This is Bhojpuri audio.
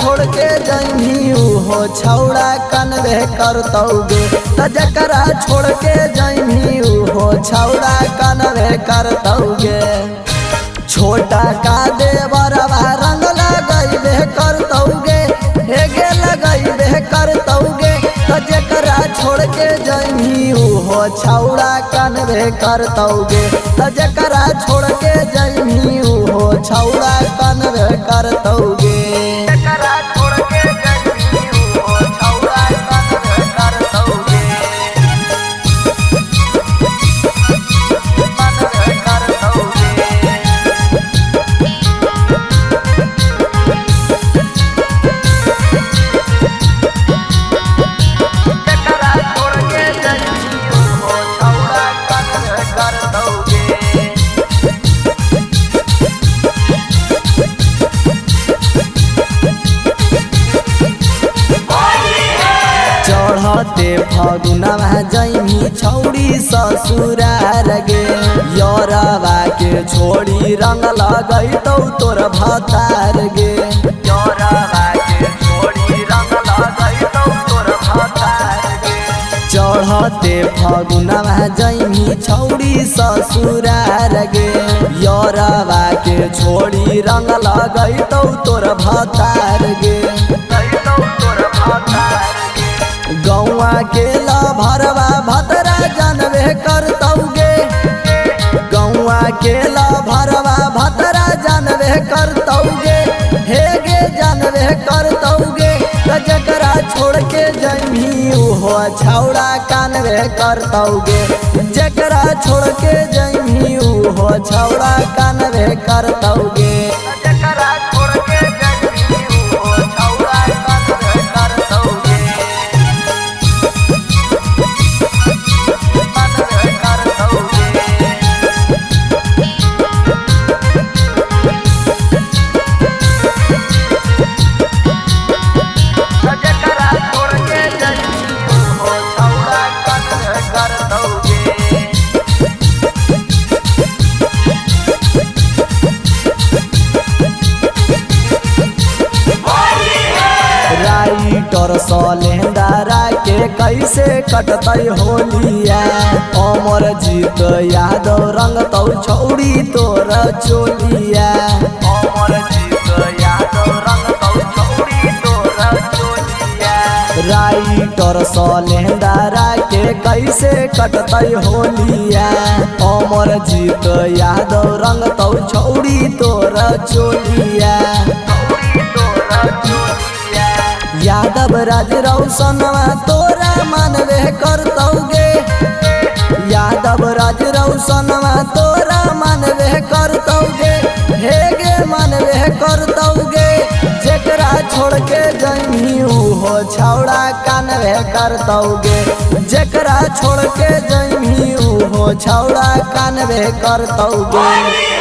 छोड़ के जइमी हो छौड़ा कनवे करतौगे त जकरा छोड़ के जइमी हो छौड़ा कनवे करतौगे। छोटा का देवरवा रंग लगैबे करतौगे हेगे लगैबे करतौगे त जकरा छोड़ के जइमी हो छौड़ा कनवे करतौगे त जकरा छोड़ के जइमी हो छौड़ा कनवे करतौगे। चढ़ते फगुनवा जइमी छौड़ी ससुरार गे यरवा के छोड़ी रंग लगैतौ तोर भतार गे। यरवा के छोड़ी रंग लगैतौ तोर भतार गे। चढ़ते फगुनवा जइमी छौड़ी ससुरार गे यरवा के छोड़ी रंग लगैतौ तोर भतार गे। गौआ के लभरवा भतरा जानबे करतौगे गौआ के लभरवा भतरा जानबे करतौगे हेगे जानबे करतौगे त जकरा छोड़ के जइमी हो छौड़ा कानबे करतौगे जकरा छोड़ के जइमी हो छौड़ा कानबे करतौगे। राइटर सलेंदरा के कैसे कटतै होलिया अमर जीत यादव रंगतौ छौड़ी तोर चोलिया। अमर जीत यादव रंगतौ छौड़ी तोर चोलिया। राइटर सलेंदरा के कैसे कटतै होलिया अमर जीत यादव रंगतौ छौड़ी तोर चोलिया। यादव राज रौशनवा तोरा मानवे करतौगे यादव राज रौशनवा तोरा मानवे करतौगे हेगे मानवे करतौगे जकरा छोड़ के जइमी हो छौड़ा कानवे करतौगे जकरा छोड़ के जइमी हो छौड़ा कानवे करतौगे।